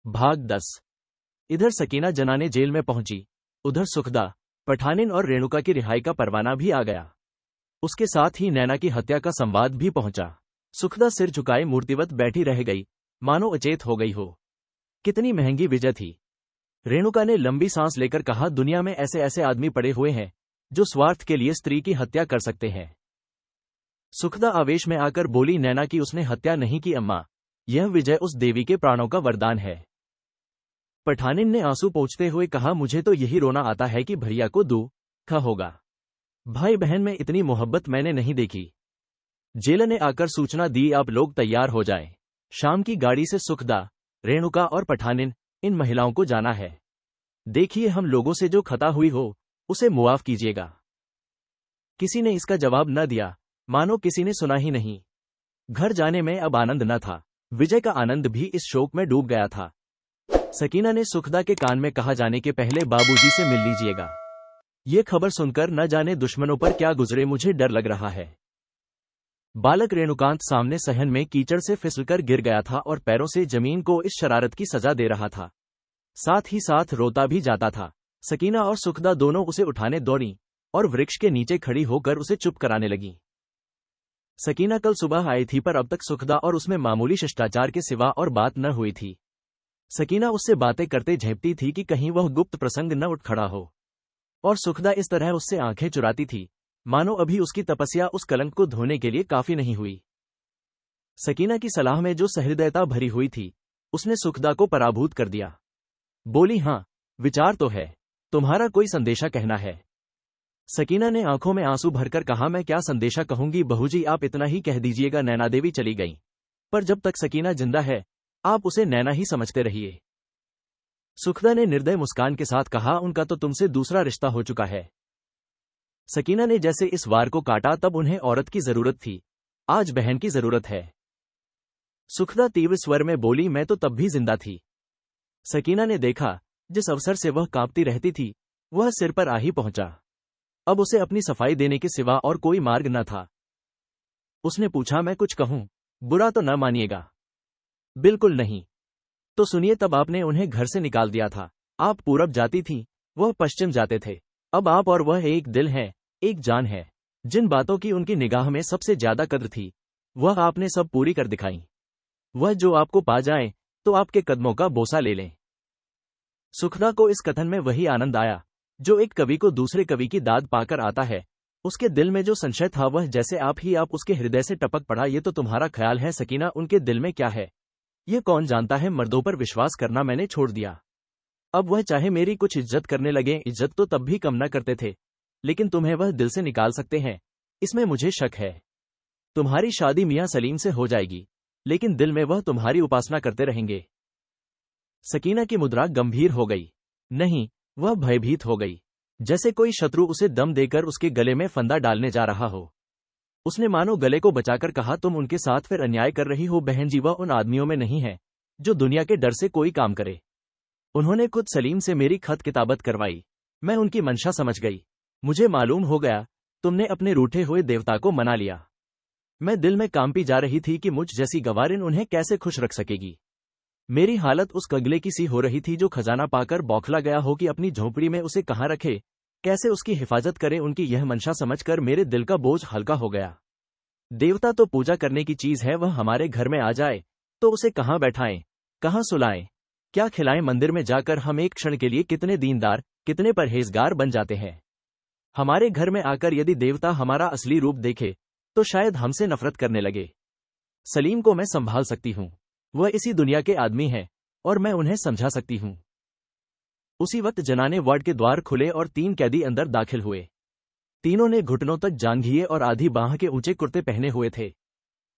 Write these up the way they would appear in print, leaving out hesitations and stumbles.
भाग 10। इधर सकीना जनाने जेल में पहुंची, उधर सुखदा, पठानिन और रेणुका की रिहाई का परवाना भी आ गया। उसके साथ ही नैना की हत्या का संवाद भी पहुंचा। सुखदा सिर झुकाए मूर्तिवत बैठी रह गई, मानो अचेत हो गई हो। कितनी महंगी विजय थी। रेणुका ने लंबी सांस लेकर कहा, दुनिया में ऐसे ऐसे आदमी पड़े हुए हैं जो स्वार्थ के लिए स्त्री की हत्या कर सकते हैं। सुखदा आवेश में आकर बोली, नैना की उसने हत्या नहीं की अम्मा, यह विजय उस देवी के प्राणों का वरदान है। पठानिन ने आंसू पोंछते हुए कहा, मुझे तो यही रोना आता है कि भैया को दुख होगा। भाई बहन में इतनी मोहब्बत मैंने नहीं देखी। जेलर ने आकर सूचना दी, आप लोग तैयार हो जाएं। शाम की गाड़ी से सुखदा, रेणुका और पठानिन, इन महिलाओं को जाना है। देखिए, हम लोगों से जो खता हुई हो उसे मुआफ कीजिएगा। किसी ने इसका जवाब न दिया, मानो किसी ने सुना ही नहीं। घर जाने में अब आनंद न था। विजय का आनंद भी इस शोक में डूब गया था। सकीना ने सुखदा के कान में कहा, जाने के पहले बाबूजी से मिल लीजिएगा। ये खबर सुनकर न जाने दुश्मनों पर क्या गुजरे, मुझे डर लग रहा है। बालक रेणुकांत सामने सहन में कीचड़ से फिसलकर गिर गया था और पैरों से जमीन को इस शरारत की सजा दे रहा था। साथ ही साथ रोता भी जाता था। सकीना और सुखदा दोनों उसे उठाने दौड़ी और वृक्ष के नीचे खड़ी होकर उसे चुप कराने लगी। सकीना कल सुबह आई थी, पर अब तक सुखदा और उसमें मामूली शिष्टाचार के सिवा और बात न हुई थी। सकीना उससे बातें करते झेपती थी कि कहीं वह गुप्त प्रसंग न उठ खड़ा हो, और सुखदा इस तरह उससे आंखें चुराती थी, मानो अभी उसकी तपस्या उस कलंक को धोने के लिए काफी नहीं हुई। सकीना की सलाह में जो सहृदयता भरी हुई थी, उसने सुखदा को पराभूत कर दिया। बोली, हाँ, विचार तो है, तुम्हारा कोई संदेशा कहना है। सकीना ने आंखों में आंसू भरकर कहा, मैं क्या संदेशा कहूंगी बहूजी, आप इतना ही कह दीजिएगा। नैना देवी चली गई, पर जब तक सकीना जिंदा है आप उसे नैना ही समझते रहिए। सुखदा ने निर्दय मुस्कान के साथ कहा, उनका तो तुमसे दूसरा रिश्ता हो चुका है। सकीना ने जैसे इस वार को काटा, तब उन्हें औरत की जरूरत थी, आज बहन की जरूरत है। सुखदा तीव्र स्वर में बोली, मैं तो तब भी जिंदा थी। सकीना ने देखा, जिस अवसर से वह कांपती रहती थी वह सिर पर आ ही पहुंचा। अब उसे अपनी सफाई देने के सिवा और कोई मार्ग न था। उसने पूछा, मैं कुछ कहूं, बुरा तो न मानिएगा। बिल्कुल नहीं। तो सुनिए, तब आपने उन्हें घर से निकाल दिया था। आप पूरब जाती थी, वह पश्चिम जाते थे। अब आप और वह एक दिल है, एक जान है। जिन बातों की उनकी निगाह में सबसे ज्यादा कद्र थी, वह आपने सब पूरी कर दिखाई। वह जो आपको पा जाए तो आपके कदमों का बोसा ले लें। सुखदा को इस कथन में वही आनंद आया जो एक कवि को दूसरे कवि की दाद पाकर आता है। उसके दिल में जो संशय था वह जैसे आप उसके हृदय से टपक पड़ा। ये तो तुम्हारा ख्याल है सकीना, उनके दिल में क्या है ये कौन जानता है। मर्दों पर विश्वास करना मैंने छोड़ दिया। अब वह चाहे मेरी कुछ इज्जत करने लगे, इज्जत तो तब भी कम न करते थे, लेकिन तुम्हें वह दिल से निकाल सकते हैं, इसमें मुझे शक है। तुम्हारी शादी मियां सलीम से हो जाएगी, लेकिन दिल में वह तुम्हारी उपासना करते रहेंगे। सकीना की मुद्रा गंभीर हो गई। नहीं, वह भयभीत हो गई, जैसे कोई शत्रु उसे दम देकर उसके गले में फंदा डालने जा रहा हो। उसने मानो गले को बचाकर कहा, तुम उनके साथ फिर अन्याय कर रही हो बहन जी। वह उन आदमियों में नहीं है जो दुनिया के डर से कोई काम करे। उन्होंने खुद सलीम से मेरी खत किताबत करवाई, मैं उनकी मंशा समझ गई। मुझे मालूम हो गया तुमने अपने रूठे हुए देवता को मना लिया। मैं दिल में कांपी जा रही थी कि मुझ जैसी गवारिन उन्हें कैसे खुश रख सकेगी। मेरी हालत उस कगले की सी हो रही थी जो खजाना पाकर बौखला गया हो कि अपनी झोंपड़ी में उसे कहाँ रखे, कैसे उसकी हिफाजत करे। उनकी यह मंशा समझकर मेरे दिल का बोझ हल्का हो गया। देवता तो पूजा करने की चीज है, वह हमारे घर में आ जाए तो उसे कहाँ बैठाएं, कहाँ सुलाएं, क्या खिलाएं। मंदिर में जाकर हम एक क्षण के लिए कितने दीनदार, कितने परहेजगार बन जाते हैं। हमारे घर में आकर यदि देवता हमारा असली रूप देखे तो शायद हमसे नफरत करने लगे। सलीम को मैं संभाल सकती हूँ, वह इसी दुनिया के आदमी है और मैं उन्हें समझा सकती हूँ। उसी वक्त जनाने वार्ड के द्वार खुले और 3 कैदी अंदर दाखिल हुए। तीनों ने घुटनों तक जांघिए और आधी बांह के ऊंचे कुर्ते पहने हुए थे।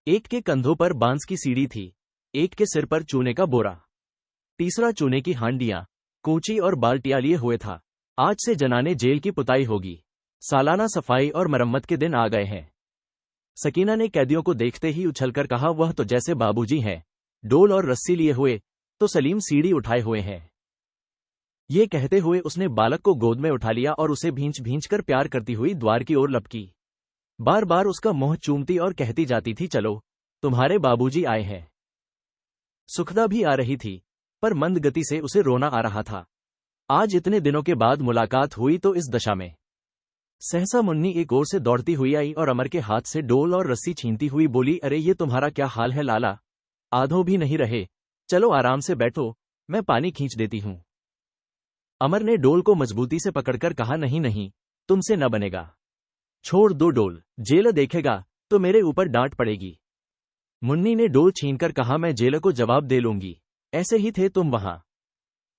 एक के कंधों पर बांस की सीढ़ी थी, एक के सिर पर चूने का बोरा, तीसरा चूने की हांडियां, कूंची और बाल्टियां लिए हुए था। आज से जनाने जेल की पुताई होगी। सालाना सफाई और मरम्मत के दिन आ गए हैं। सकीना ने कैदियों को देखते ही उछलकर कहा, वह तो जैसे बाबूजी हैं, डोल और रस्सी लिए हुए, तो सलीम सीढ़ी उठाए हुए हैं। ये कहते हुए उसने बालक को गोद में उठा लिया और उसे भींच भींच कर प्यार करती हुई द्वार की ओर लपकी। बार बार उसका मुंह चूमती और कहती जाती थी, चलो तुम्हारे बाबूजी आए हैं। सुखदा भी आ रही थी, पर मंद गति से उसे रोना आ रहा था। आज इतने दिनों के बाद मुलाकात हुई तो इस दशा में। सहसा मुन्नी एक ओर से दौड़ती हुई आई और अमर के हाथ से डोल और रस्सी छीनती हुई बोली, अरे ये तुम्हारा क्या हाल है लाला, आधो भी नहीं रहे, चलो आराम से बैठो, मैं पानी खींच देती हूं। अमर ने डोल को मजबूती से पकड़कर कहा, नहीं नहीं, तुमसे न बनेगा, छोड़ दो डोल, जेल देखेगा तो मेरे ऊपर डांट पड़ेगी। मुन्नी ने डोल छीनकर कहा, मैं जेल को जवाब दे लूंगी, ऐसे ही थे तुम वहां।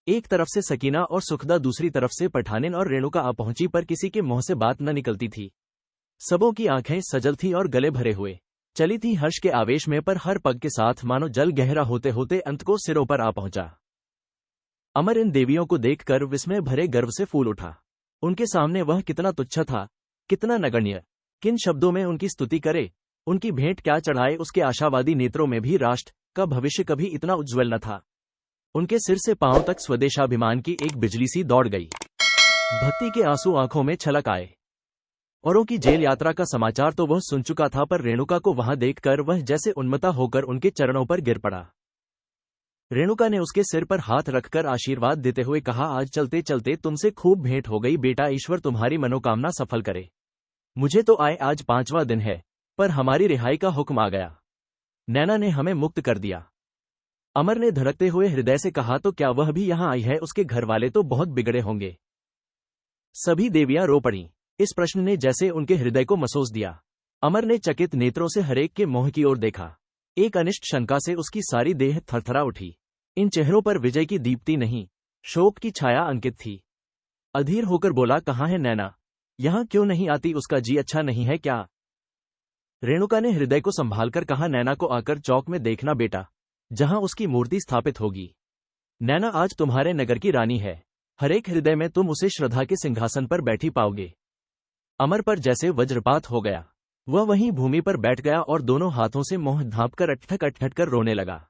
एक तरफ से सकीना और सुखदा, दूसरी तरफ से पठानिन और रेणुका आ पहुंची, पर किसी के मुंह से बात न निकलती थी। सबों की आंखें सजल थी और गले भरे हुए चली थी हर्ष के आवेश में, पर हर पग के साथ मानो जल गहरा होते होते अंत को सिरों पर आ पहुंचा। अमर इन देवियों को देखकर विस्मय भरे गर्व से फूल उठा। उनके सामने वह कितना तुच्छ था, कितना नगण्य, किन शब्दों में उनकी स्तुति करे, उनकी भेंट क्या चढ़ाए। उसके आशावादी नेत्रों में भी राष्ट्र का भविष्य कभी इतना उज्ज्वल न था। उनके सिर से पांव तक स्वदेशाभिमान की एक बिजली सी दौड़ गई। भक्ति के आंसू आंखों में छलक आए। औरों की जेल यात्रा का समाचार तो वह सुन चुका था, पर रेणुका को वहां देखकर वह जैसे उन्मत्ता होकर उनके चरणों पर गिर पड़ा। रेणुका ने उसके सिर पर हाथ रखकर आशीर्वाद देते हुए कहा, आज चलते चलते तुमसे खूब भेंट हो गई बेटा, ईश्वर तुम्हारी मनोकामना सफल करे। मुझे तो आए आज 5वां दिन है, पर हमारी रिहाई का हुक्म आ गया, नैना ने हमें मुक्त कर दिया। अमर ने धड़कते हुए हृदय से कहा, तो क्या वह भी यहां आई है? उसके घर वाले तो बहुत बिगड़े होंगे। सभी देवियां रो पड़ीं। इस प्रश्न ने जैसे उनके हृदय को मसोस दिया। अमर ने चकित नेत्रों से हरेक के मुंह की ओर देखा। एक अनिष्ट शंका से उसकी सारी देह थरथरा उठी। इन चेहरों पर विजय की दीप्ति नहीं, शोक की छाया अंकित थी। अधीर होकर बोला, कहाँ है नैना? यहां क्यों नहीं आती? उसका जी अच्छा नहीं है क्या? रेणुका ने हृदय को संभालकर कहा, नैना को आकर चौक में देखना बेटा, जहां उसकी मूर्ति स्थापित होगी। नैना आज तुम्हारे नगर की रानी है, हरेक हृदय में तुम उसे श्रद्धा के सिंहासन पर बैठी पाओगे। अमर पर जैसे वज्रपात हो गया। वह वहीं भूमि पर बैठ गया और दोनों हाथों से मुंह ढांपकर अटठक अटठक कर रोने लगा।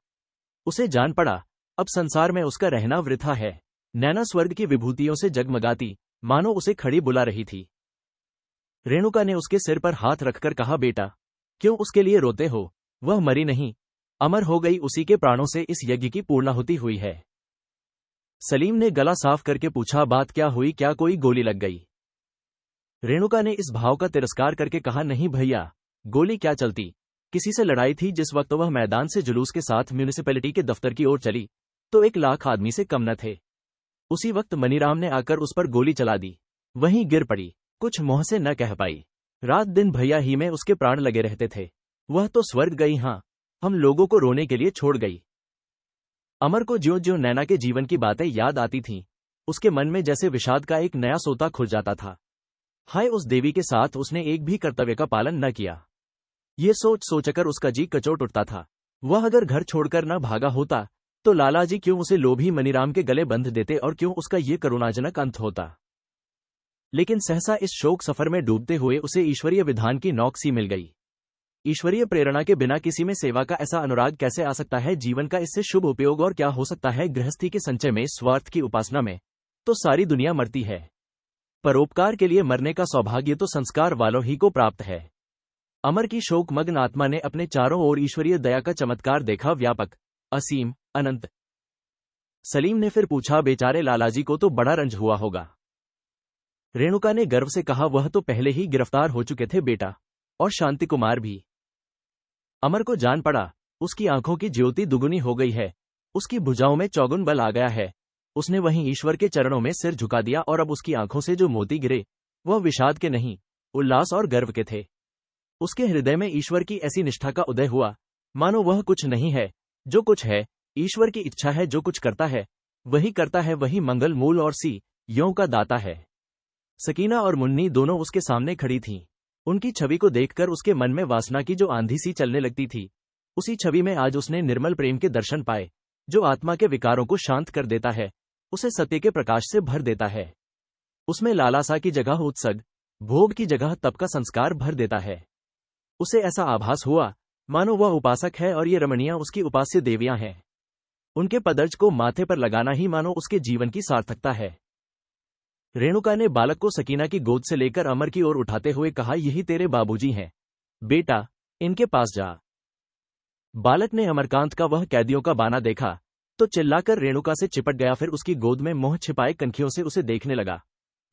उसे जान पड़ा, अब संसार में उसका रहना वृथा है। नैना स्वर्ग की विभूतियों से जगमगाती, मानो उसे खड़ी बुला रही थी। रेणुका ने उसके सिर पर हाथ रखकर कहा, बेटा, क्यों उसके लिए रोते हो? वह मरी नहीं, अमर हो गई, उसी के प्राणों से इस यज्ञ की पूर्णाहुति हुई है। सलीम ने गला साफ करके पूछा, बात क्या हुई? क्या कोई गोली लग गई? रेणुका ने इस भाव का तिरस्कार करके कहा, नहीं भैया, गोली क्या चलती, किसी से लड़ाई थी। जिस वक्त वह मैदान से जुलूस के साथ म्यूनिसिपैलिटी के दफ्तर की ओर चली, तो 1 लाख आदमी से कम न थे। उसी वक्त मनीराम ने आकर उस पर गोली चला दी, वहीं गिर पड़ी, कुछ मुंह से न कह पाई। रात दिन भैया ही में उसके प्राण लगे रहते थे। वह तो स्वर्ग गई, हां, हम लोगों को रोने के लिए छोड़ गई। अमर को ज्यों ज्यों नैना के जीवन की बातें याद आती थीं, उसके मन में जैसे विषाद का एक नया सोता खुल जाता था। हाय, उस देवी के साथ उसने एक भी कर्तव्य का पालन न किया। ये सोच सोचकर उसका जी कचोट उठता था। वह अगर घर छोड़कर न भागा होता, तो लालाजी क्यों उसे लोभी मनीराम के गले बंध देते और क्यों उसका ये करुणाजनक अंत होता। लेकिन सहसा इस शोक सफर में डूबते हुए उसे ईश्वरीय विधान की नौक सी मिल गई। ईश्वरीय प्रेरणा के बिना किसी में सेवा का ऐसा अनुराग कैसे आ सकता है? जीवन का इससे शुभ उपयोग और क्या हो सकता है? गृहस्थी के संचय में, स्वार्थ की उपासना में तो सारी दुनिया मरती है। परोपकार के लिए मरने का सौभाग्य तो संस्कार वालों ही को प्राप्त है। अमर की शोकमग्न आत्मा ने अपने चारों ओर ईश्वरीय दया का चमत्कार देखा, व्यापक, असीम, अनंत। सलीम ने फिर पूछा, बेचारे लालाजी को तो बड़ा रंज हुआ होगा। रेणुका ने गर्व से कहा, वह तो पहले ही गिरफ्तार हो चुके थे बेटा, और शांति कुमार भी। अमर को जान पड़ा, उसकी आंखों की ज्योति दुगुनी हो गई है, उसकी भुजाओं में चौगुन बल आ गया है। उसने वहीं ईश्वर के चरणों में सिर झुका दिया और अब उसकी आंखों से जो मोती गिरे, वह विषाद के नहीं, उल्लास और गर्व के थे। उसके हृदय में ईश्वर की ऐसी निष्ठा का उदय हुआ, मानो वह कुछ नहीं है, जो कुछ है ईश्वर की इच्छा है। जो कुछ करता है वही करता है, वही मंगल मूल और सी यों का दाता है। सकीना और मुन्नी दोनों उसके सामने खड़ी थीं। उनकी छवि को देखकर उसके मन में वासना की जो आंधी सी चलने लगती थी, उसी छवि में आज उसने निर्मल प्रेम के दर्शन पाए, जो आत्मा के विकारों को शांत कर देता है, उसे सत्य के प्रकाश से भर देता है। उसमें लालसा की जगह उत्सग, भोग की जगह तप का संस्कार भर देता है। उसे ऐसा आभास हुआ, मानो वह उपासक है और ये रमणियां उसकी उपास्य देवियां हैं। उनके पदर्ज को माथे पर लगाना ही मानो उसके जीवन की सार्थकता है। रेणुका ने बालक को सकीना की गोद से लेकर अमर की ओर उठाते हुए कहा, यही तेरे बाबूजी हैं बेटा, इनके पास जा। बालक ने अमरकांत का वह कैदियों का बाना देखा, तो चिल्लाकर रेणुका से चिपट गया, फिर उसकी गोद में मुंह छिपाए कनखियों से उसे देखने लगा।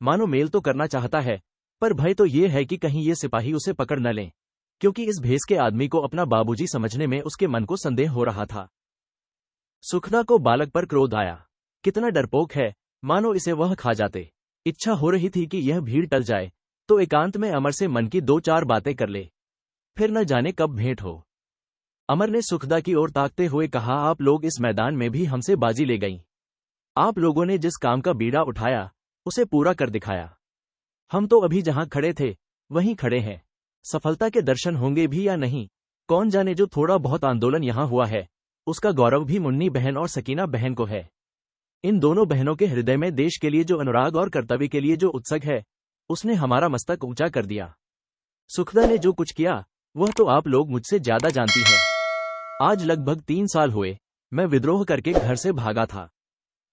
मानो मेल तो करना चाहता है, पर भय तो ये है कि कहीं ये सिपाही उसे पकड़ न लें, क्योंकि इस भेस के आदमी को अपना बाबूजी समझने में उसके मन को संदेह हो रहा था। सुखदा को बालक पर क्रोध आया। कितना डरपोक है, मानो इसे वह खा जाते। इच्छा हो रही थी कि यह भीड़ टल जाए तो एकांत में अमर से मन की 2-4 बातें कर ले, फिर न जाने कब भेंट हो। अमर ने सुखदा की ओर ताकते हुए कहा, आप लोग इस मैदान में भी हमसे बाजी ले गईं। आप लोगों ने जिस काम का बीड़ा उठाया उसे पूरा कर दिखाया। हम तो अभी जहां खड़े थे वहीं खड़े हैं। सफलता के दर्शन होंगे भी या नहीं, कौन जाने। जो थोड़ा बहुत आंदोलन यहां हुआ है उसका गौरव भी मुन्नी बहन और सकीना बहन को है। इन दोनों बहनों के हृदय में देश के लिए जो अनुराग और कर्तव्य के लिए जो उत्सुक है, उसने हमारा मस्तक ऊंचा कर दिया। सुखदा ने जो कुछ किया वह तो आप लोग मुझसे ज्यादा जानती हैं। आज लगभग 3 साल हुए मैं विद्रोह करके घर से भागा था।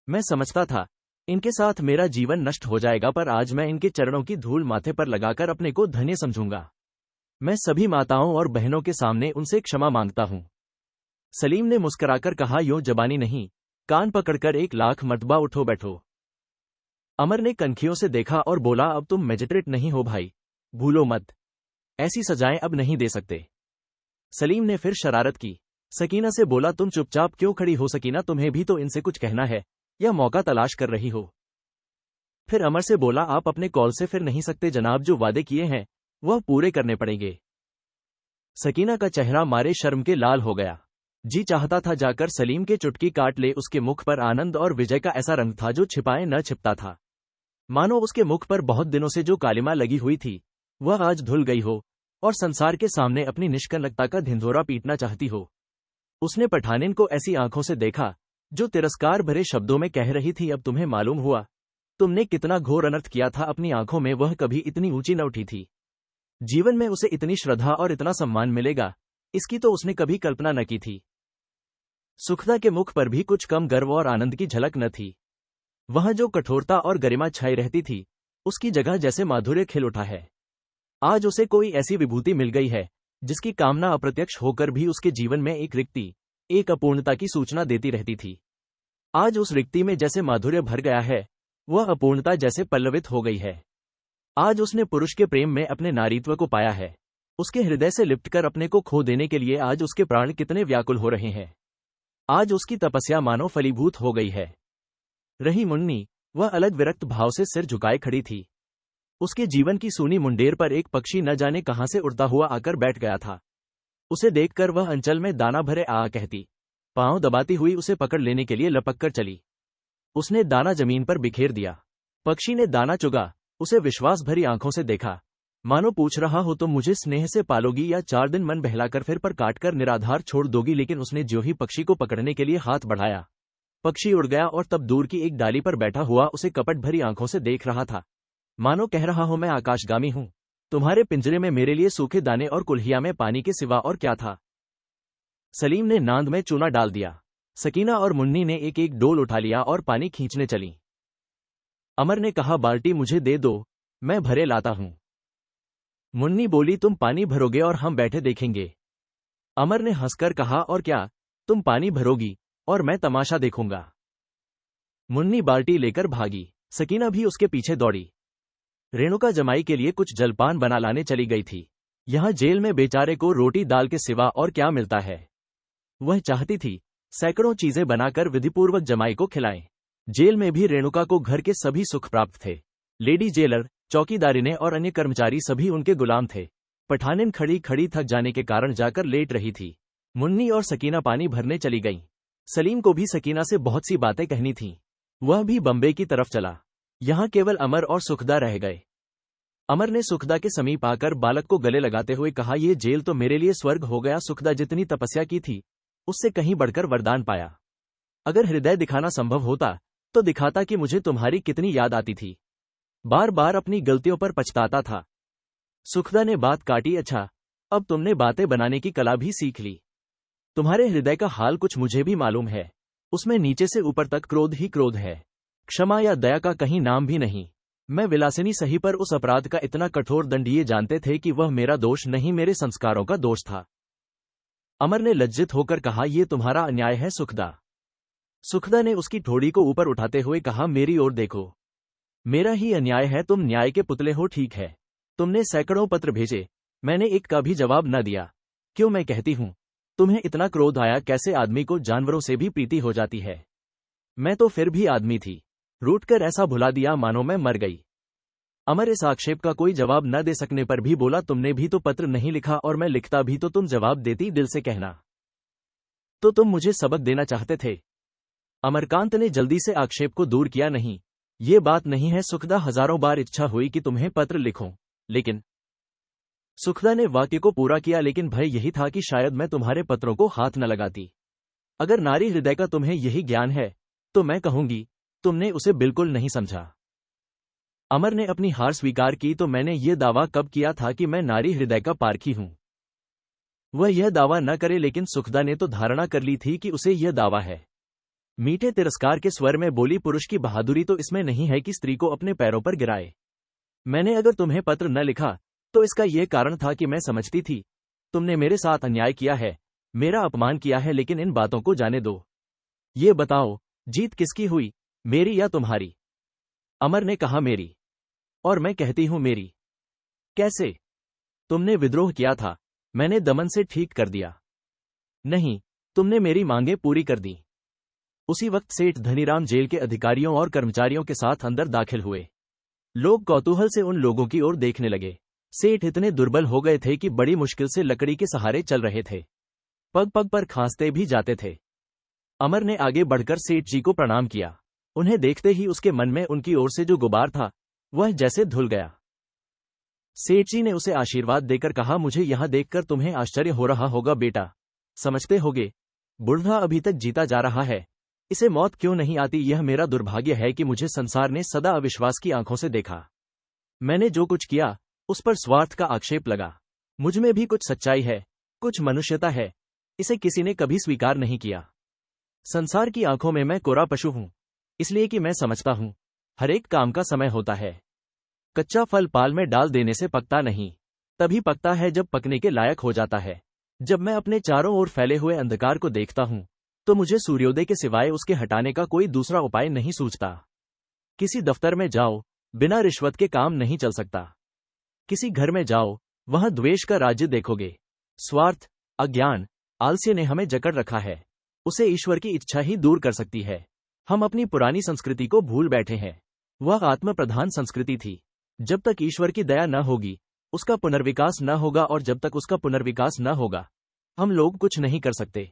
मैं समझता था इनके साथ मेरा जीवन नष्ट हो जाएगा, पर आज मैं इनके चरणों की धूल माथे पर लगाकर अपने को धन्य समझूंगा। मैं सभी माताओं और बहनों के सामने उनसे क्षमा मांगता हूं। सलीम ने मुस्कुराकर कहा, यूं जबानी नहीं, कान पकड़कर 1,00,000 मर्तबा उठो बैठो। अमर ने कनखियों से देखा और बोला, अब तुम मैजिस्ट्रेट नहीं हो भाई, भूलो मत। ऐसी सजाएं अब नहीं दे सकते। सलीम ने फिर शरारत की। सकीना से बोला, तुम चुपचाप क्यों खड़ी हो सकीना, तुम्हें भी तो इनसे कुछ कहना है या मौका तलाश कर रही हो। फिर अमर से बोला, आप अपने कॉल से फिर नहीं सकते जनाब, जो वादे किए हैं वह पूरे करने पड़ेंगे। सकीना का चेहरा मारे शर्म के लाल हो गया। जी चाहता था जाकर सलीम के चुटकी काट ले। उसके मुख पर आनंद और विजय का ऐसा रंग था जो छिपाए न छिपता था। मानो उसके मुख पर बहुत दिनों से जो कालिमा लगी हुई थी वह आज धुल गई हो और संसार के सामने अपनी निष्कलंकता का धिंधोरा पीटना चाहती हो। उसने पठानिन को ऐसी आंखों से देखा जो तिरस्कार भरे शब्दों में कह रही थी, अब तुम्हें मालूम हुआ तुमने कितना घोर अनर्थ किया था। अपनी आंखों में वह कभी इतनी ऊंची न उठी थी। जीवन में उसे इतनी श्रद्धा और इतना सम्मान मिलेगा, इसकी तो उसने कभी कल्पना न की थी। सुखदा के मुख पर भी कुछ कम गर्व और आनंद की झलक न थी। वहां जो कठोरता और गरिमा छाई रहती थी उसकी जगह जैसे माधुर्य खिल उठा है। आज उसे कोई ऐसी विभूति मिल गई है जिसकी कामना अप्रत्यक्ष होकर भी उसके जीवन में एक रिक्ति, एक अपूर्णता की सूचना देती रहती थी। आज उस रिक्ति में जैसे माधुर्य भर गया है, वह अपूर्णता जैसे पल्लवित हो गई है। आज उसने पुरुष के प्रेम में अपने नारीत्व को पाया है। उसके हृदय से लिपटकर अपने को खो देने के लिए आज उसके प्राण कितने व्याकुल हो रहे हैं। आज उसकी तपस्या मानो फलीभूत हो गई है। रही मुन्नी, वह अलग विरक्त भाव से सिर झुकाए खड़ी थी। उसके जीवन की सूनी मुंडेर पर एक पक्षी न जाने कहां से उड़ता हुआ आकर बैठ गया था। उसे देखकर वह अंचल में दाना भरे आ कहती, पांव दबाती हुई उसे पकड़ लेने के लिए लपक कर चली। उसने दाना जमीन पर बिखेर दिया। पक्षी ने दाना चुगा, उसे विश्वास भरी आंखों से देखा, मानो पूछ रहा हो तुम मुझे स्नेह से पालोगी या 4 दिन मन बहलाकर फिर पर काटकर निराधार छोड़ दोगी। लेकिन उसने ज्यों ही पक्षी को पकड़ने के लिए हाथ बढ़ाया, पक्षी उड़ गया और तब दूर की एक डाली पर बैठा हुआ उसे कपट भरी आंखों से देख रहा था, मानो कह रहा हो मैं आकाशगामी हूं, तुम्हारे पिंजरे में मेरे लिए सूखे दाने और कुल्हिया में पानी के सिवा और क्या था। सलीम ने नांद में चूना डाल दिया। सकीना और मुन्नी ने एक एक डोल उठा लिया और पानी खींचने चली। अमर ने कहा, बाल्टी मुझे दे दो, मैं भरे लाता हूं। मुन्नी बोली, तुम पानी भरोगे और हम बैठे देखेंगे। अमर ने हंसकर कहा, और क्या, तुम पानी भरोगी और मैं तमाशा देखूंगा। मुन्नी बाल्टी लेकर भागी। सकीना भी उसके पीछे दौड़ी। रेणुका जमाई के लिए कुछ जलपान बना लाने चली गई थी। यहां जेल में बेचारे को रोटी दाल के सिवा और क्या मिलता है। वह चाहती थी सैकड़ों चीजें बनाकर विधिपूर्वक जमाई को खिलाएं। जेल में भी रेणुका को घर के सभी सुख प्राप्त थे। लेडी जेलर, चौकीदारिने और अन्य कर्मचारी सभी उनके गुलाम थे। पठानिन खड़ी खड़ी थक जाने के कारण जाकर लेट रही थी। मुन्नी और सकीना पानी भरने चली गईं। सलीम को भी सकीना से बहुत सी बातें कहनी थीं। वह भी बम्बे की तरफ चला। यहां केवल अमर और सुखदा रह गए। अमर ने सुखदा के समीप आकर बालक को गले लगाते हुए कहा, ये जेल तो मेरे लिए स्वर्ग हो गया। सुखदा जितनी तपस्या की थी उससे कहीं बढ़कर वरदान पाया। अगर हृदय दिखाना संभव होता तो दिखाता कि मुझे तुम्हारी कितनी याद आती थी। बार बार अपनी गलतियों पर पछताता था। सुखदा ने बात काटी, अच्छा, अब तुमने बातें बनाने की कला भी सीख ली। तुम्हारे हृदय का हाल कुछ मुझे भी मालूम है। उसमें नीचे से ऊपर तक क्रोध ही क्रोध है, क्षमा या दया का कहीं नाम भी नहीं। मैं विलासिनी सही, पर उस अपराध का इतना कठोर दंड ये जानते थे कि वह मेरा दोष नहीं, मेरे संस्कारों का दोष था। अमर ने लज्जित होकर कहा, यह तुम्हारा अन्याय है सुखदा। सुखदा ने उसकी ठोड़ी को ऊपर उठाते हुए कहा, मेरी ओर देखो। मेरा ही अन्याय है, तुम न्याय के पुतले हो, ठीक है। तुमने सैकड़ों पत्र भेजे, मैंने एक का भी जवाब न दिया। क्यों, मैं कहती हूं, तुम्हें इतना क्रोध आया? कैसे आदमी को जानवरों से भी प्रीति हो जाती है। मैं तो फिर भी आदमी थी, रूठकर ऐसा भुला दिया मानो मैं मर गई। अमर इस आक्षेप का कोई जवाब न दे सकने पर भी बोला, तुमने भी तो पत्र नहीं लिखा, और मैं लिखता भी तो तुम जवाब देती। दिल से कहना तो तुम मुझे सबक देना चाहते थे। अमरकांत ने जल्दी से आक्षेप को दूर किया, नहीं, ये बात नहीं है सुखदा, हजारों बार इच्छा हुई कि तुम्हें पत्र लिखूं, लेकिन। सुखदा ने वाक्य को पूरा किया, लेकिन भय यही था कि शायद मैं तुम्हारे पत्रों को हाथ न लगाती। अगर नारी हृदय का तुम्हें यही ज्ञान है तो मैं कहूंगी तुमने उसे बिल्कुल नहीं समझा। अमर ने अपनी हार स्वीकार की, तो मैंने यह दावा कब किया था कि मैं नारी हृदय का पारखी हूं। वह यह दावा न करे, लेकिन सुखदा ने तो धारणा कर ली थी कि उसे यह दावा है। मीठे तिरस्कार के स्वर में बोली, पुरुष की बहादुरी तो इसमें नहीं है कि स्त्री को अपने पैरों पर गिराए। मैंने अगर तुम्हें पत्र न लिखा तो इसका यह कारण था कि मैं समझती थी तुमने मेरे साथ अन्याय किया है, मेरा अपमान किया है, लेकिन इन बातों को जाने दो। ये बताओ, जीत किसकी हुई, मेरी या तुम्हारी? अमर ने कहा, मेरी। और मैं कहती हूं मेरी। कैसे? तुमने विद्रोह किया था, मैंने दमन से ठीक कर दिया। नहीं, तुमने मेरी मांगें पूरी कर दी। उसी वक्त सेठ धनीराम जेल के अधिकारियों और कर्मचारियों के साथ अंदर दाखिल हुए। लोग कौतूहल से उन लोगों की ओर देखने लगे। सेठ इतने दुर्बल हो गए थे कि बड़ी मुश्किल से लकड़ी के सहारे चल रहे थे, पग पग पर खांसते भी जाते थे। अमर ने आगे बढ़कर सेठ जी को प्रणाम किया। उन्हें देखते ही उसके मन में उनकी ओर से जो गुबार था वह जैसे धुल गया। सेठ जी ने उसे आशीर्वाद देकर कहा, मुझे यहां देखकर तुम्हें आश्चर्य हो रहा होगा बेटा, समझते होगे बुढ़ा अभी तक जीता जा रहा है, इसे मौत क्यों नहीं आती। यह मेरा दुर्भाग्य है कि मुझे संसार ने सदा अविश्वास की आंखों से देखा। मैंने जो कुछ किया उस पर स्वार्थ का आक्षेप लगा। मुझ में भी कुछ सच्चाई है, कुछ मनुष्यता है, इसे किसी ने कभी स्वीकार नहीं किया। संसार की आंखों में मैं कोरा पशु हूं, इसलिए कि मैं समझता हूं हर एक काम का समय होता है। कच्चा फल पाल में डाल देने से पकता नहीं, तभी पकता है जब पकने के लायक हो जाता है। जब मैं अपने चारों ओर फैले हुए अंधकार को देखता हूं तो मुझे सूर्योदय के सिवाय उसके हटाने का कोई दूसरा उपाय नहीं सूझता। किसी दफ्तर में जाओ, बिना रिश्वत के काम नहीं चल सकता। किसी घर में जाओ, वहां द्वेष का राज्य देखोगे। स्वार्थ, अज्ञान, आलस्य ने हमें जकड़ रखा है, उसे ईश्वर की इच्छा ही दूर कर सकती है। हम अपनी पुरानी संस्कृति को भूल बैठे हैं, वह आत्म प्रधान संस्कृति थी। जब तक ईश्वर की दया न होगी उसका पुनर्विकास न होगा, और जब तक उसका पुनर्विकास न होगा हम लोग कुछ नहीं कर सकते।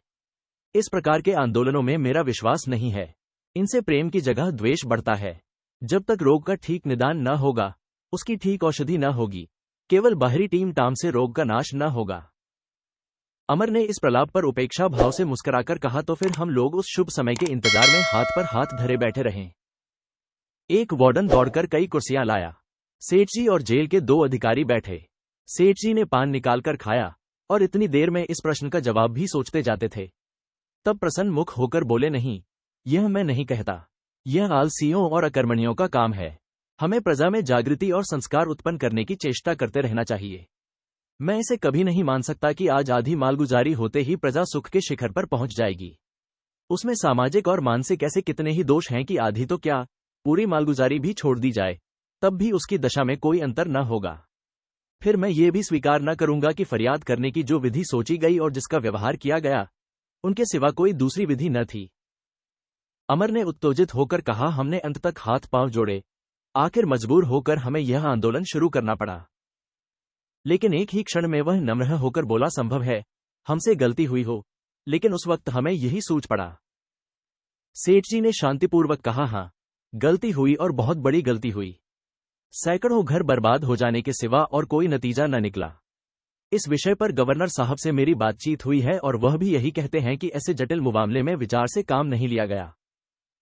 इस प्रकार के आंदोलनों में मेरा विश्वास नहीं है, इनसे प्रेम की जगह द्वेष बढ़ता है। जब तक रोग का ठीक निदान न होगा उसकी ठीक औषधि न होगी, केवल बाहरी टीम टाम से रोग का नाश न होगा। अमर ने इस प्रलाप पर उपेक्षा भाव से मुस्कुराकर कहा, तो फिर हम लोग उस शुभ समय के इंतजार में हाथ पर हाथ धरे बैठे रहें। एक वार्डन दौड़कर कई कुर्सियां लाया। सेठ जी और जेल के 2 अधिकारी बैठे। सेठ जी ने पान निकालकर खाया और इतनी देर में इस प्रश्न का जवाब भी सोचते जाते थे। तब प्रसन्न मुख होकर बोले, नहीं, यह मैं नहीं कहता, यह आलसियों और अकर्मणियों का काम है। हमें प्रजा में जागृति और संस्कार उत्पन्न करने की चेष्टा करते रहना चाहिए। मैं इसे कभी नहीं मान सकता कि आज आधी मालगुजारी होते ही प्रजा सुख के शिखर पर पहुंच जाएगी। उसमें सामाजिक और मानसिक ऐसे कितने ही दोष हैं कि आधी तो क्या, पूरी मालगुजारी भी छोड़ दी जाए तब भी उसकी दशा में कोई अंतर न होगा। फिर मैं ये भी स्वीकार न करूंगा कि फरियाद करने की जो विधि सोची गई और जिसका व्यवहार किया गया उनके सिवा कोई दूसरी विधि न थी। अमर ने उत्तेजित होकर कहा, हमने अंत तक हाथ पांव जोड़े, आखिर मजबूर होकर हमें यह आंदोलन शुरू करना पड़ा। लेकिन एक ही क्षण में वह नम्र होकर बोला, संभव है हमसे गलती हुई हो, लेकिन उस वक्त हमें यही सूझ पड़ा। सेठ जी ने शांतिपूर्वक कहा, हां, गलती हुई और बहुत बड़ी गलती हुई। सैकड़ों घर बर्बाद हो जाने के सिवा और कोई नतीजा न निकला। इस विषय पर गवर्नर साहब से मेरी बातचीत हुई है और वह भी यही कहते हैं कि ऐसे जटिल मुमामले में विचार से काम नहीं लिया गया।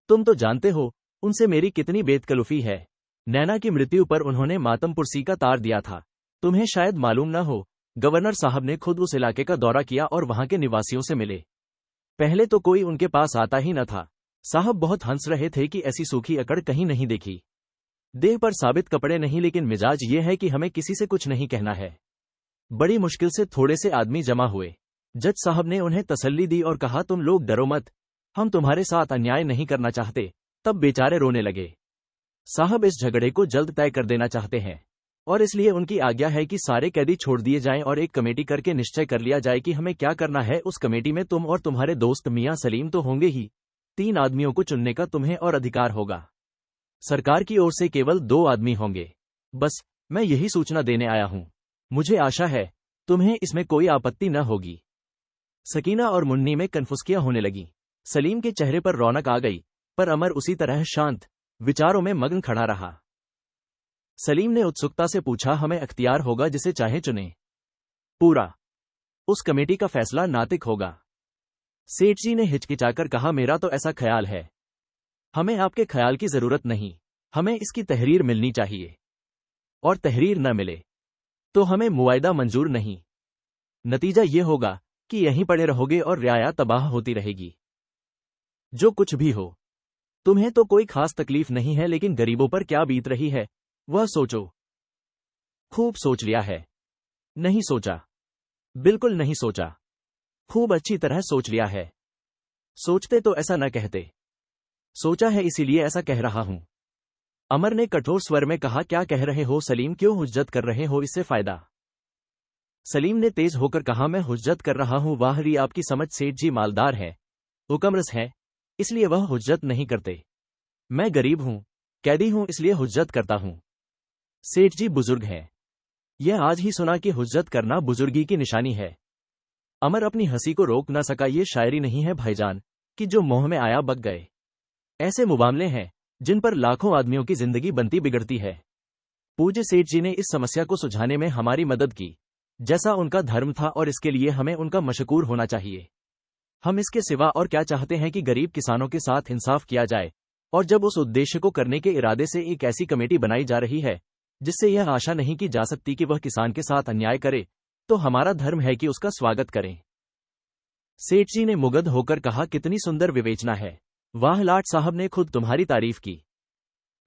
तुम तो जानते हो उनसे मेरी कितनी बेतकल्लुफी है। नैना की मृत्यु पर उन्होंने मातम पुरसी का तार दिया था। तुम्हें शायद मालूम न हो, गवर्नर साहब ने खुद उस इलाके का दौरा किया और वहां के निवासियों से मिले। पहले तो कोई उनके पास आता ही न था। साहब बहुत हंस रहे थे कि ऐसी सूखी अकड़ कहीं नहीं देखी। देह पर साबित कपड़े नहीं, लेकिन मिजाज ये है कि हमें किसी से कुछ नहीं कहना है। बड़ी मुश्किल से थोड़े से आदमी जमा हुए। जज साहब ने उन्हें तसल्ली दी और कहा, तुम लोग डरो मत, हम तुम्हारे साथ अन्याय नहीं करना चाहते। तब बेचारे रोने लगे। साहब इस झगड़े को जल्द तय कर देना चाहते हैं और इसलिए उनकी आज्ञा है कि सारे कैदी छोड़ दिए जाएं और एक कमेटी करके निश्चय कर लिया जाए कि हमें क्या करना है। उस कमेटी में तुम और तुम्हारे दोस्त मियां सलीम तो होंगे ही। 3 आदमियों को चुनने का तुम्हें और अधिकार होगा। सरकार की ओर से केवल 2 आदमी होंगे। बस मैं यही सूचना देने आया हूं। मुझे आशा है तुम्हें इसमें कोई आपत्ति न होगी। सकीना और मुन्नी में कन्फुस्कियां होने लगी। सलीम के चेहरे पर रौनक आ गई, पर अमर उसी तरह शांत विचारों में मग्न खड़ा रहा। सलीम ने उत्सुकता से पूछा, हमें अख्तियार होगा जिसे चाहे चुने? पूरा। उस कमेटी का फैसला नातिक होगा। सेठ जी ने हिचकिचाकर कहा, मेरा तो ऐसा ख्याल है। हमें आपके ख्याल की जरूरत नहीं, हमें इसकी तहरीर मिलनी चाहिए, और तहरीर न मिले तो हमें मुआयदा मंजूर नहीं। नतीजा ये होगा कि यहीं पड़े रहोगे और रियाया तबाह होती रहेगी। जो कुछ भी हो, तुम्हें तो कोई खास तकलीफ नहीं है, लेकिन गरीबों पर क्या बीत रही है वह सोचो। खूब सोच लिया है? नहीं सोचा, बिल्कुल नहीं सोचा। खूब अच्छी तरह सोच लिया है। सोचते तो ऐसा न कहते। सोचा है इसीलिए ऐसा कह रहा हूं। अमर ने कठोर स्वर में कहा, क्या कह रहे हो सलीम? क्यों हुज्जत कर रहे हो? इससे फायदा? सलीम ने तेज होकर कहा, मैं हुज्जत कर रहा हूं। वाह री, आपकी समझ। सेठ जी मालदार है, हुक्मरस है, इसलिए वह हुज्जत नहीं करते। मैं गरीब हूं, कैदी हूं, इसलिए हुज्जत करता हूं। सेठ जी बुजुर्ग हैं। यह आज ही सुना कि हुज्जत करना बुजुर्गी की निशानी है। अमर अपनी हंसी को रोक न सका। ये शायरी नहीं है भाईजान कि जो मोह में आया बक गए। ऐसे मुबामले हैं जिन पर लाखों आदमियों की जिंदगी बनती बिगड़ती है। पूज्य सेठ जी ने इस समस्या को सुलझाने में हमारी मदद की, जैसा उनका धर्म था, और इसके लिए हमें उनका मशकूर होना चाहिए। हम इसके सिवा और क्या चाहते हैं कि गरीब किसानों के साथ इंसाफ किया जाए। और जब उस उद्देश्य को करने के इरादे से एक ऐसी कमेटी बनाई जा रही है जिससे यह आशा नहीं की जा सकती कि वह किसान के साथ अन्याय करे, तो हमारा धर्म है कि उसका स्वागत करें। सेठ जी ने मुग्ध होकर कहा, कितनी सुंदर विवेचना है। वाह, लाट साहब ने खुद तुम्हारी तारीफ की।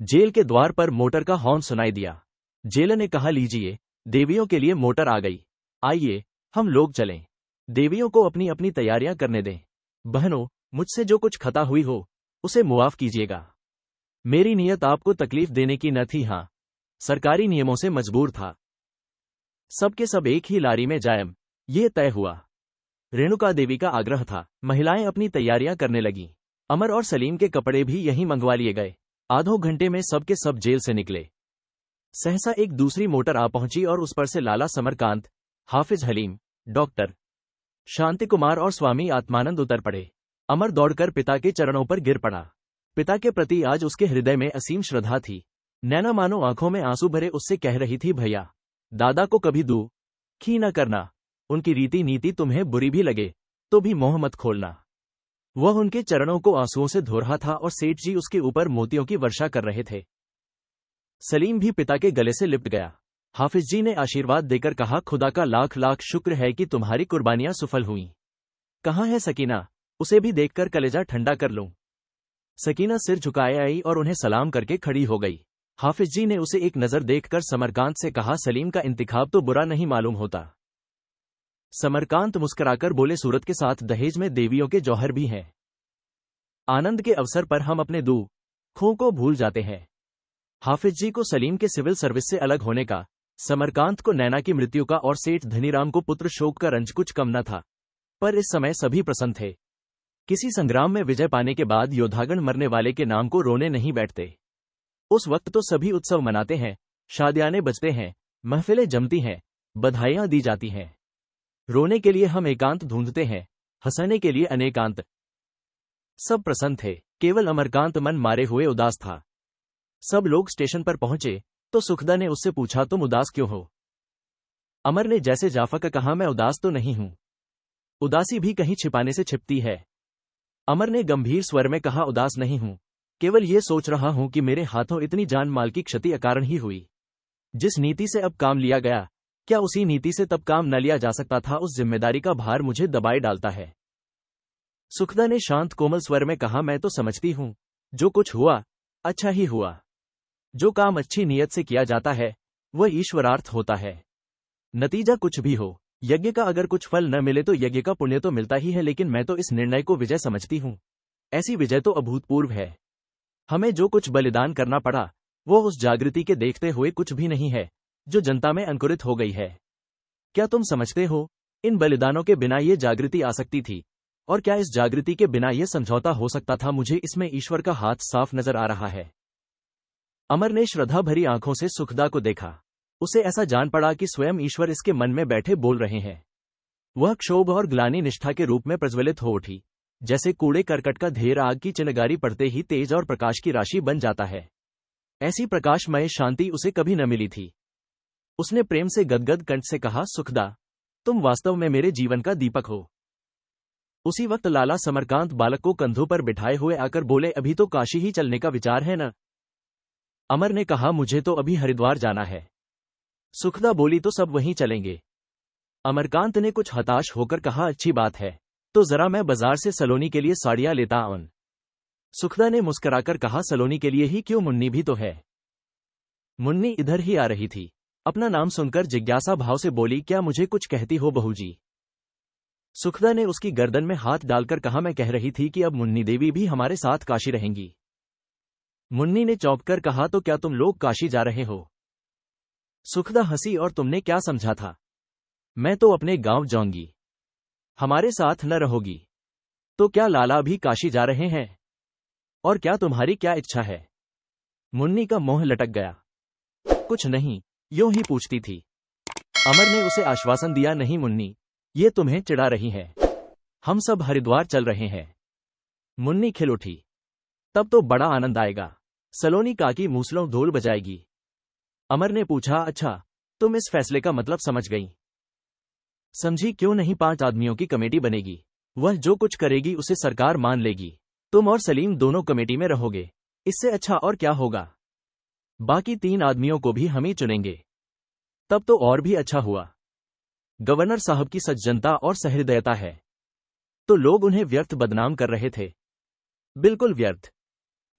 जेल के द्वार पर मोटर का हॉर्न सुनाई दिया। जेलर ने कहा, लीजिए, देवियों के लिए मोटर आ गई। आइए हम लोग चलें। देवियों को अपनी अपनी तैयारियां करने दें। बहनों, मुझसे जो कुछ खता हुई हो उसे मुआफ कीजिएगा। मेरी नीयत आपको तकलीफ देने की न थी। हां, सरकारी नियमों से मजबूर था। सबके सब एक ही लारी में जायम, ये तय हुआ। रेणुका देवी का आग्रह था। महिलाएं अपनी तैयारियां करने लगीं। अमर और सलीम के कपड़े भी यहीं मंगवा लिए गए। आधों घंटे में सबके सब जेल से निकले। सहसा एक दूसरी मोटर आ पहुंची और उस पर से लाला समरकांत, हाफिज हलीम, डॉक्टर शांति कुमार और स्वामी आत्मानंद उतर पड़े। अमर दौड़कर पिता के चरणों पर गिर पड़ा। पिता के प्रति आज उसके हृदय में असीम श्रद्धा थी। नैना मानो आंखों में आंसू भरे उससे कह रही थी, भैया, दादा को कभी दुखी न करना। उनकी रीति नीति तुम्हें बुरी भी लगे तो भी मोह मत खोलना। वह उनके चरणों को आंसुओं से धो रहा था और सेठ जी उसके ऊपर मोतियों की वर्षा कर रहे थे। सलीम भी पिता के गले से लिपट गया। हाफिज जी ने आशीर्वाद देकर कहा, खुदा का लाख लाख शुक्र है कि तुम्हारी कुर्बानियां सफल हुईं। कहाँ है सकीना? उसे भी देखकर कलेजा ठंडा कर लूं। सकीना सिर झुकाए आई और उन्हें सलाम करके खड़ी हो गई। हाफिज जी ने उसे एक नजर देखकर समरकांत से कहा, सलीम का इंतखाब तो बुरा नहीं मालूम होता। समरकांत मुस्कुराकर बोले, सूरत के साथ दहेज में देवियों के जौहर भी हैं। आनंद के अवसर पर हम अपने दुखों को भूल जाते हैं। हाफिज जी को सलीम के सिविल सर्विस से अलग होने का, समरकांत को नैना की मृत्यु का और सेठ धनीराम को पुत्र शोक का रंज कुछ कम न था। पर इस समय सभी प्रसन्न थे। किसी संग्राम में विजय पाने के बाद योद्धागण मरने वाले के नाम को रोने नहीं बैठते। उस वक्त तो सभी उत्सव मनाते हैं, शादियाने बजते हैं, महफिलें जमती हैं, बधाइयां दी जाती हैं। रोने के लिए हम एकांत ढूंढते हैं, हंसने के लिए अनेकांत। सब प्रसन्न थे, केवल अमरकांत मन मारे हुए उदास था। सब लोग स्टेशन पर पहुंचे तो सुखदा ने उससे पूछा, तुम उदास क्यों हो? अमर ने जैसे जाफक कहा, मैं उदास तो नहीं हूं। उदासी भी कहीं छिपाने से छिपती है। अमर ने गंभीर स्वर में कहा, उदास नहीं हूं, केवल ये सोच रहा हूं कि मेरे हाथों इतनी जान माल की क्षति अकारण ही हुई। जिस नीति से अब काम लिया गया, क्या उसी नीति से तब काम न लिया जा सकता था? उस जिम्मेदारी का भार मुझे दबाए डालता है। सुखदा ने शांत कोमल स्वर में कहा, मैं तो समझती हूं जो कुछ हुआ अच्छा ही हुआ। जो काम अच्छी नीयत से किया जाता है वह ईश्वरार्थ होता है। नतीजा कुछ भी हो, यज्ञ का अगर कुछ फल न मिले तो यज्ञ का पुण्य तो मिलता ही है, लेकिन मैं तो इस निर्णय को विजय समझती हूं। ऐसी विजय तो अभूतपूर्व है। हमें जो कुछ बलिदान करना पड़ा, वो उस जागृति के देखते हुए कुछ भी नहीं है, जो जनता में अंकुरित हो गई है। क्या तुम समझते हो, इन बलिदानों के बिना ये जागृति आ सकती थी, और क्या इस जागृति के बिना ये समझौता हो सकता था? मुझे इसमें ईश्वर का हाथ साफ नजर आ रहा है। अमर ने श्रद्धा भरी आंखों से सुखदा को देखा। उसे ऐसा जान पड़ा कि स्वयं ईश्वर इसके मन में बैठे बोल रहे हैं। वह क्षोभ और ग्लानि निष्ठा के रूप में प्रज्वलित हो उठी, जैसे कूड़े करकट का ढेर आग की चिंगारी पड़ते ही तेज और प्रकाश की राशि बन जाता है। ऐसी प्रकाशमय शांति उसे कभी न मिली थी। उसने प्रेम से गदगद कंठ से कहा, सुखदा, तुम वास्तव में मेरे जीवन का दीपक हो। उसी वक्त लाला समरकांत बालक को कंधों पर बिठाए हुए आकर बोले, अभी तो काशी ही चलने का विचार है न? अमर ने कहा, मुझे तो अभी हरिद्वार जाना है। सुखदा बोली, तो सब वहीं चलेंगे। अमरकांत ने कुछ हताश होकर कहा, अच्छी बात है, तो जरा मैं बाजार से सलोनी के लिए साड़ियां लेता आऊं। सुखदा ने मुस्कुराकर कहा, सलोनी के लिए ही क्यों, मुन्नी भी तो है। मुन्नी इधर ही आ रही थी। अपना नाम सुनकर जिज्ञासा भाव से बोली, क्या मुझे कुछ कहती हो बहू जी? सुखदा ने उसकी गर्दन में हाथ डालकर कहा, मैं कह रही थी कि अब मुन्नी देवी भी हमारे साथ काशी रहेंगी। मुन्नी ने चौंक कर कहा, तो क्या तुम लोग काशी जा रहे हो? सुखदा हंसी, और तुमने क्या समझा था? मैं तो अपने गांव जाऊंगी। हमारे साथ न रहोगी? तो क्या लाला भी काशी जा रहे हैं? और क्या तुम्हारी क्या इच्छा है? मुन्नी का मुंह लटक गया। कुछ नहीं, यूं ही पूछती थी। अमर ने उसे आश्वासन दिया, नहीं मुन्नी, ये तुम्हें चिढ़ा रही है। हम सब हरिद्वार चल रहे हैं। मुन्नी खिल उठी। तब तो बड़ा आनंद आएगा। सलोनी काकी मूसलों ढोल बजाएगी। अमर ने पूछा, अच्छा, तुम इस फैसले का मतलब समझ गई? समझी क्यों नहीं, 5 आदमियों की कमेटी बनेगी। वह जो कुछ करेगी उसे सरकार मान लेगी। तुम और सलीम दोनों कमेटी में रहोगे। इससे अच्छा और क्या होगा? बाकी 3 आदमियों को भी हम ही चुनेंगे। तब तो और भी अच्छा हुआ। गवर्नर साहब की सज्जनता और सहृदयता है, तो लोग उन्हें व्यर्थ बदनाम कर रहे थे। बिल्कुल व्यर्थ।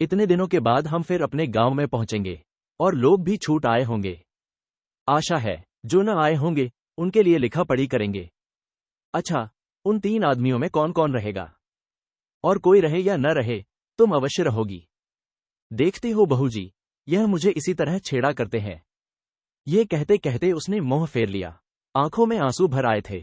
इतने दिनों के बाद हम फिर अपने गांव में पहुंचेंगे, और लोग भी छूट आए होंगे। आशा है जो न आए होंगे उनके लिए लिखा पढ़ी करेंगे। अच्छा, उन 3 आदमियों में कौन कौन रहेगा? और कोई रहे या न रहे, तुम अवश्य रहोगी। देखती हो बहू जी, यह मुझे इसी तरह छेड़ा करते हैं। ये कहते कहते उसने मुंह फेर लिया। आंखों में आंसू भर आए थे।